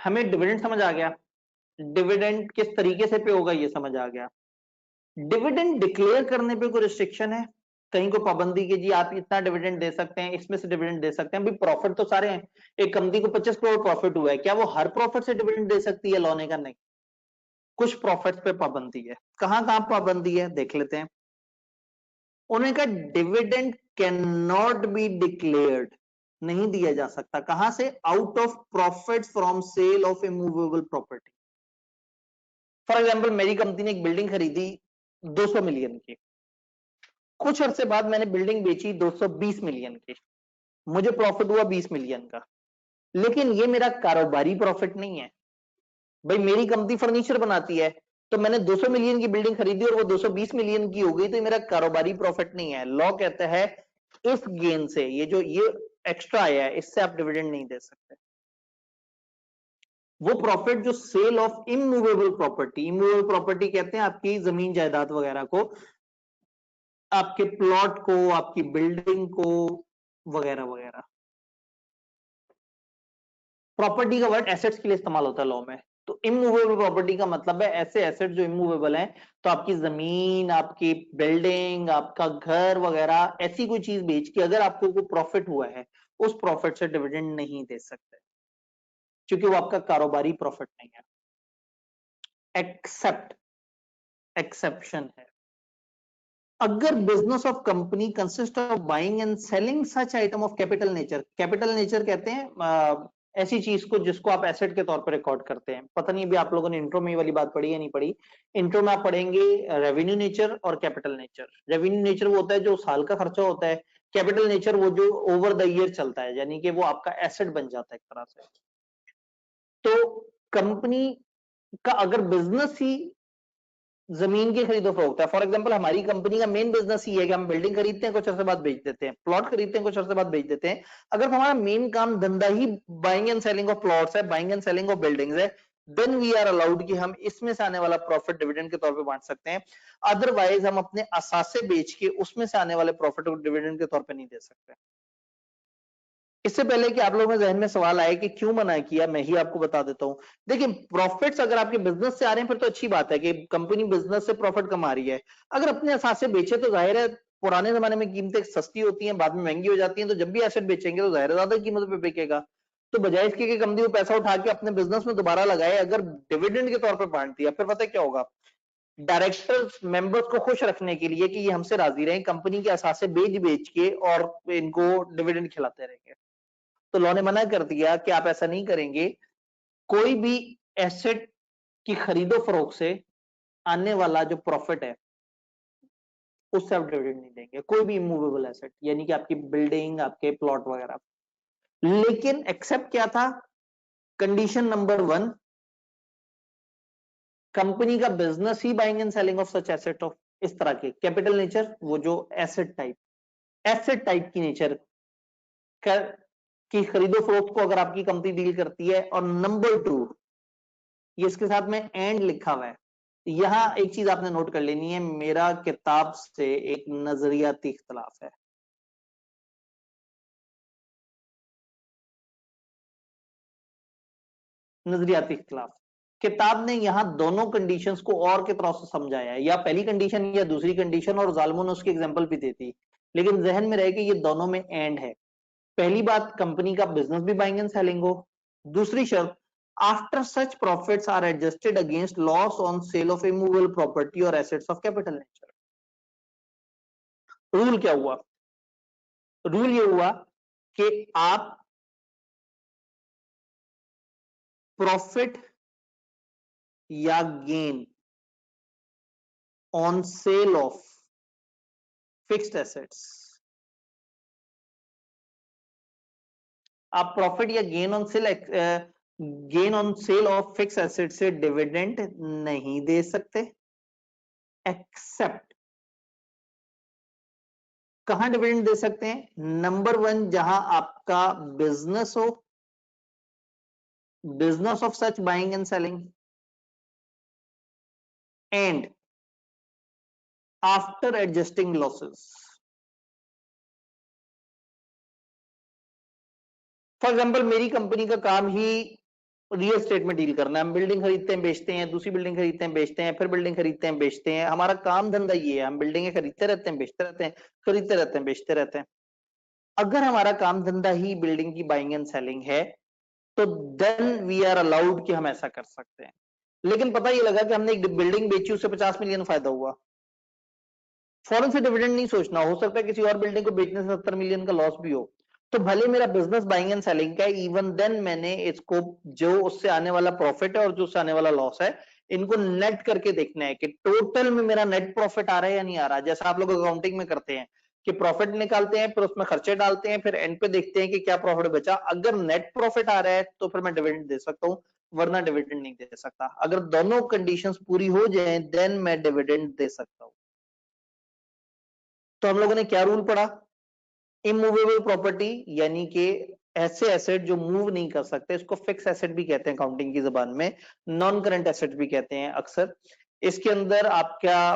हमें डिविडेंड समझ आ गया, डिविडेंड किस तरीके से पे होगा ये समझ आ गया। डिविडेंड डिक्लेयर करने पे कोई रिस्ट्रिक्शन है, कहीं को पाबंदी की जी आप इतना डिविडेंड दे सकते हैं, इसमें से डिविडेंड दे सकते हैं? अभी प्रॉफिट तो सारे हैं, एक कंपनी को 25 करोड़ प्रॉफिट हुआ है, क्या वो हर प्रॉफिट से डिविडेंड दे सकती है? लॉ ने कहा नहीं, कुछ प्रॉफिट पे पाबंदी है। कहां कहां पाबंदी है देख लेते हैं। उन्होंने कहा dividend can not be declared, नहीं दिया जा सकता। कहां से? Out of profit from sale of immovable property. For example मेरी कंपनी ने एक बिल्डिंग खरीदी 200 मिलियन की, कुछ अरसे बाद मैंने बिल्डिंग बेची 220 मिलियन की, मुझे प्रॉफिट हुआ 20 मिलियन का, लेकिन ये मेरा कारोबारी प्रॉफिट नहीं है। भाई मेरी कंपनी फर्नीचर बनाती है, तो मैंने 200 मिलियन की बिल्डिंग खरीदी और वो 220 मिलियन की हो गई, तो मेरा कारोबारी प्रॉफिट नहीं है। लॉ कहता है इस गेन से, ये जो ये एक्स्ट्रा आया है, इससे आप डिविडेंड नहीं दे सकते। वो प्रॉफिट जो sale of immovable property, immovable property कहते हैं आपकी जमीन जायदाद वगैरह को, आपके प्लॉट को, आपकी बिल्डिंग को, वगैरह वगैरह। प्रॉपर्टी का वर्ड एसेट्स के लिए इस्तेमाल होता है लॉ में। तो इमूवेबल प्रॉपर्टी का मतलब है ऐसे एसेट जो इमूवेबल हैं, तो आपकी जमीन, आपकी बिल्डिंग, आपका घर वगैरह, ऐसी कोई चीज बेच के अगर आपको कोई प्रॉफिट हुआ है, उस प्रॉफिट से डिविडेंड नहीं दे सकते, क्योंकि वो आपका कारोबारी प्रॉफिट नहीं है। एक्सेप्ट, एक्सेप्शन है, अगर business of company consist of buying and selling such item of capital nature. Capital nature कहते हैं ऐसी चीज को जिसको आप एसेट के तौर पर रिकॉर्ड करते हैं। पता नहीं अभी आप लोगों ने इंट्रो में ये वाली बात पढ़ी या नहीं पढ़ी। इंट्रो में आप पढ़ेंगे रेवेन्यू नेचर और कैपिटल नेचर। रेवेन्यू नेचर वो होता है जो साल का खर्चा होता है, कैपिटल नेचर वो जो ओवर द ईयर चलता है, यानी कि वो आपका एसेट बन जाता है एक तरह से। तो कंपनी का अगर बिजनेस ही जमीन की खरीदो फरोख्त है, फॉर एग्जांपल हमारी कंपनी का मेन बिजनेस ही है कि हम बिल्डिंग खरीदते हैं, कुछ अर्से बाद बेच देते हैं, प्लॉट खरीदते हैं, कुछ अर्से बाद बेच देते हैं। अगर हमारा मेन काम धंधा ही buying and selling of plots है, buying and selling of buildings है, देन वी आर अलाउड कि हम इसमें से आने वाला प्रॉफिट डिविडेंड के तौर पे बांट सकते हैं। अदरवाइज हम अपने असासे बेच के उसमें से आने वाले प्रॉफिट को डिविडेंड के तौर पे नहीं दे सकते। इससे पहले कि आप लोगों के जहन में सवाल आए कि क्यों मना किया, मैं ही आपको बता देता हूं। देखिए प्रॉफिट्स अगर आपके बिजनेस से आ रहे हैं फिर तो अच्छी बात है कि कंपनी बिजनेस से प्रॉफिट कमा रही है। अगर अपने असासे बेचे तो जाहिर है पुराने जमाने में कीमतें सस्ती होती हैं, बाद में महंगी हो जाती हैं, तो जब भी एसेट बेचेंगे तो जाहिर है ज्यादा कीमत पे बिकेगा। तो बजाय इसके कि कंपनी को पैसा उठा के अपने बिजनेस में दोबारा लगाए, अगर डिविडेंड के तौर पर बांट दिया, फिर पता क्या होगा, डायरेक्टर्स मेंबर्स को खुश रखने के लिए कि ये हमसे राजी रहे, कंपनी के असासे बेच बेच के और इनको डिविडेंड खिलाते रहेंगे। तो लॉ ने मना कर दिया कि आप ऐसा नहीं करेंगे। कोई भी एसेट की खरीदो फरोख्त से आने वाला जो प्रॉफिट है उससे आप डिविडेंड नहीं देंगे, कोई भी इमूवेबल एसेट, यानी कि आपकी बिल्डिंग, आपके प्लॉट वगैरह। लेकिन एक्सेप्ट क्या था? कंडीशन नंबर 1, कंपनी का business he buying and selling of such asset of इस तरह के कैपिटल नेचर, वो जो एसेट टाइप की नेचर की खरीदो फरोख्त को अगर आपकी कंपनी डील करती है। और नंबर 2, ये इसके साथ में एंड लिखा हुआ है, यहां एक चीज आपने नोट कर लेनी है, मेरा किताब से एक नजरियाती इख्तलाफ है। नजरियाती इख्तलाफ, किताब ने यहां दोनों कंडीशंस को और के तरह से समझाया है, या पहली कंडीशन या दूसरी कंडीशन, और जालमों ने उसकी एग्जांपल भी दी थी, लेकिन जहन में रहे कि ये दोनों में एंड है। पहली बात, कंपनी का बिजनेस भी बाइंग एंड सेलिंग हो। दूसरी शर्त, after such profits are adjusted against loss on sale of immovable property और assets of capital nature. Rule क्या हुआ? रूल ये हुआ कि आप प्रॉफिट या gain on sale of fixed assets, आप प्रॉफिट या gain on sale of fixed asset से डिविडेंड नहीं दे सकते। एक्सेप्ट, कहां डिविडेंड दे सकते हैं? नंबर 1, जहां आपका बिजनेस हो, business of such buying and selling, and after adjusting losses. For example मेरी कंपनी का काम ही रियल एस्टेट में डील करना है, हम बिल्डिंग खरीदते हैं बेचते हैं, दूसरी बिल्डिंग खरीदते हैं बेचते हैं, फिर बिल्डिंग खरीदते हैं बेचते हैं, हमारा काम धंधा ये है, हम बिल्डिंगें खरीदते रहते हैं बेचते रहते हैं, खरीदते रहते हैं बेचते रहते हैं। अगर हमारा काम धंधा ही बिल्डिंग की बाइंग एंड सेलिंग है तो देन वी आर अलाउड कि हम ऐसा कर सकते हैं। लेकिन पता ये लगा कि हमने एक बिल्डिंग बेची, उससे 50 मिलियन फायदा हुआ, फौरन से डिविडेंड नहीं सोचना, हो सकता है किसी और बिल्डिंग को बेचने से 70 मिलियन का लॉस भी हो, तो भले मेरा बिजनेस बाइंग एंड सेलिंग का है, इवन देन मैंने इसको जो उससे आने वाला प्रॉफिट है और जो उससे आने वाला लॉस है, इनको नेट करके देखना है कि टोटल में मेरा नेट प्रॉफिट आ रहा है या नहीं आ रहा। जैसा आप लोग अकाउंटिंग में करते हैं कि प्रॉफिट निकालते हैं, फिर उसमें खर्चे डालते हैं, फिर एंड पे देखते हैं कि क्या प्रॉफिट बचा। अगर नेट प्रॉफिट आ रहा है तो फिर मैं डिविडेंड दे सकता हूं, वरना डिविडेंड नहीं दे सकता। अगर दोनों कंडीशंस पूरी हो जाएं देन मैं डिविडेंड दे सकता हूं। तो हम लोगों ने क्या रूल पढ़ा? इमूवेबल प्रॉपर्टी यानी कि ऐसे एसेट जो मूव नहीं कर सकते, इसको फिक्स एसेट भी कहते हैं अकाउंटिंग की जबान में, नॉन करंट एसेट भी कहते हैं अक्सर। इसके अंदर आपका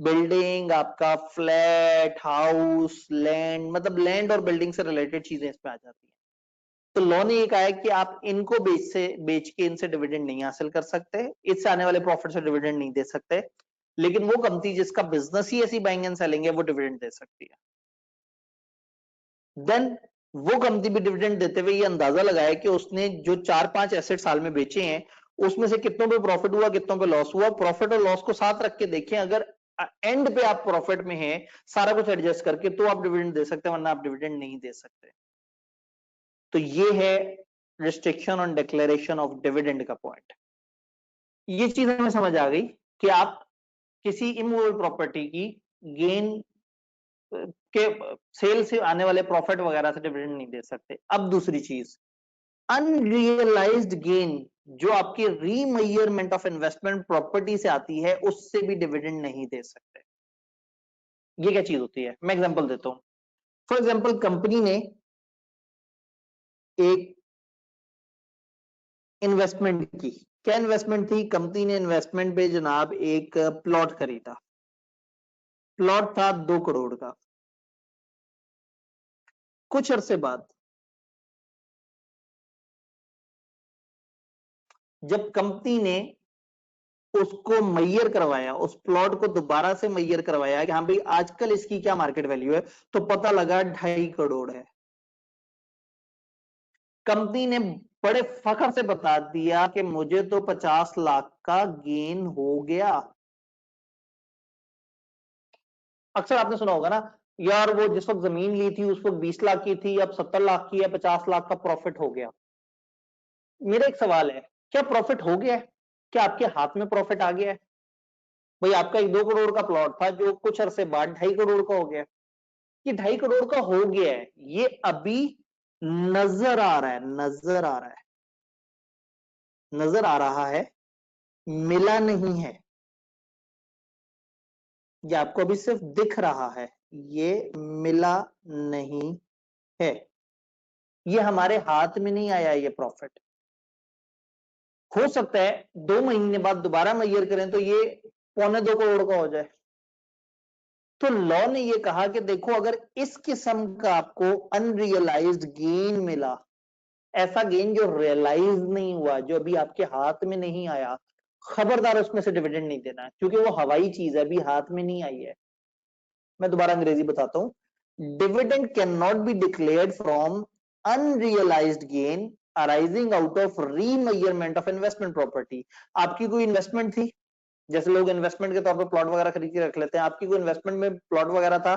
बिल्डिंग, आपका फ्लैट, हाउस, लैंड, मतलब लैंड और बिल्डिंग से रिलेटेड चीजें इसमें आ जाती हैं। तो लॉ ने ये कहा है कि आप इनको बेच के इनसे डिविडेंड नहीं हासिल कर सकते, इससे आने वाले प्रॉफिट से डिविडेंड नहीं दे सकते, लेकिन वो कंपनी जिसका बिजनेस ही ऐसी बाइंग एंड सेलिंग है वो डिविडेंड दे सकती है। देन वो कंपनी भी डिविडेंड देते हुए ये अंदाजा लगाया कि उसने जो 4-5 एसेट साल में बेचे हैं उसमें से कितनों पे प्रॉफिट हुआ, कितनों पे लॉस हुआ। प्रॉफिट और लॉस को साथ रख के देखें, अगर एंड पे आप प्रॉफिट में हैं सारा कुछ एडजस्ट करके, तो आप डिविडेंड दे सकते हैं, वरना आप डिविडेंड नहीं दे सकते। तो ये है restriction on declaration of dividend का पॉइंट। ये चीज हमें समझ आ गई कि आप किसी इमूवेबल प्रॉपर्टी की गेन के सेल से आने वाले प्रॉफिट वगैरह से डिविडेंड नहीं दे सकते। अब दूसरी चीज, अनरियलाइज्ड गेन जो आपकी रीमेजरमेंट ऑफ इन्वेस्टमेंट प्रॉपर्टी से आती है, उससे भी डिविडेंड नहीं दे सकते। ये क्या चीज होती है? मैं एग्जांपल देता हूं। फॉर एग्जांपल कंपनी ने एक इन्वेस्टमेंट की, क्या इन्वेस्टमेंट थी? कंपनी ने इन्वेस्टमेंट पे जनाब एक प्लॉट खरीदा, प्लॉट था 2 करोड़ का। कुछ अरसे बाद जब कंपनी ने उसको मैयर करवाया, उस प्लॉट को दोबारा से मैयर करवाया कि हाँ भाई आजकल इसकी क्या मार्केट वैल्यू है, तो पता लगा 2.5 करोड़ है। कंपनी ने बड़े फखर से बता दिया कि मुझे तो 50 लाख का गेन हो गया। अक्सर आपने सुना होगा ना, यार वो जिस वक्त जमीन ली थी उस वक्त 20 लाख की थी, अब 70 लाख की है, 50 लाख का प्रॉफिट हो गया। मेरा एक सवाल है, क्या प्रॉफिट हो गया है? क्या आपके हाथ में प्रॉफिट आ गया है? भाई आपका एक 2 करोड़ का प्लॉट था जो कुछ अरसे बाद 2.5 करोड़ का हो गया। ये 2.5 करोड़ का हो गया है, ये अभी नजर आ रहा है, नजर आ रहा है, नजर आ रहा है, मिला नहीं है। ये आपको अभी सिर्फ दिख रहा है, ये मिला नहीं है, ये हमारे हाथ में नहीं आया ये प्रॉफिट। हो सकता है 2 महीने बाद दोबारा मैयर करें तो ये 1.25 करोड़ का हो जाए। तो लॉ ने ये कहा कि देखो, अगर इस किस्म का आपको अनरियलाइज्ड गेन मिला, ऐसा गेन जो रियलाइज नहीं हुआ, जो अभी आपके हाथ में नहीं आया, खबरदार उसमें से डिविडेंड नहीं देना, क्योंकि वो हवाई चीज है, अभी हाथ में नहीं आई है। मैं दोबारा अंग्रेजी बताता हूं। Dividend can not be declared from unrealised gain arising out of remeasurement of investment property. आपकी कोई इन्वेस्टमेंट थी, जैसे लोग इन्वेस्टमेंट के तौर पर प्लॉट वगैरह खरीद के रख लेते हैं, आपकी कोई इन्वेस्टमेंट में प्लॉट वगैरह था,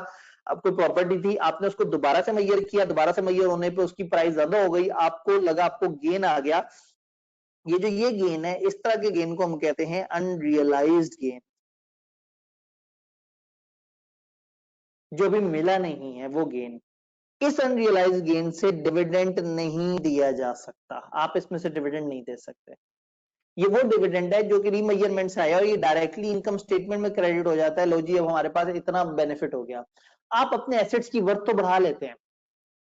अब कोई प्रॉपर्टी थी, आपने उसको दोबारा से मैयर किया, दोबारा से मैयर होने पे उसकी प्राइस ज्यादा हो गई, आपको लगा आपको गेन आ गया। ये गेन है, इस तरह के गेन को हम कहते हैं अनरियलाइज्ड गेन, जो भी मिला नहीं है वो गेन। इस अनरियलाइज्ड गेन से डिविडेंड नहीं दिया जा सकता, आप इसमें से डिविडेंड नहीं दे सकते। ये वो डिविडेंड है जो कि रीमेजरमेंट से आया और ये डायरेक्टली इनकम स्टेटमेंट में क्रेडिट हो जाता है। लो जी, अब हमारे पास इतना बेनिफिट हो गया। आप अपने एसेट्स की वर्थ तो बढ़ा लेते हैं,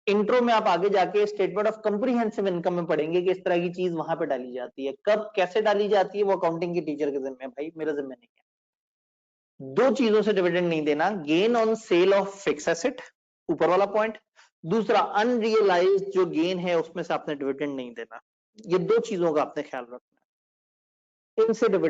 इंट्रो में आप आगे जाके स्टेटमेंट ऑफ कंप्रीहेंसिव इनकम में पढ़ेंगे कि इस तरह की चीज वहां पे डाली जाती है, कब कैसे डाली जाती है वो अकाउंटिंग के टीचर के जिम्मे है, भाई मेरे जिम्मे नहीं है। 2 चीजों से डिविडेंड नहीं देना, gain on sale of fixed asset, ऊपर वाला पॉइंट, दूसरा अनरियलाइज्ड जो गेन है उसमें से आपने डिविडेंड नहीं देना। ये दो चीजों का आपने ख्याल रखना है, इनसे डिविडेंड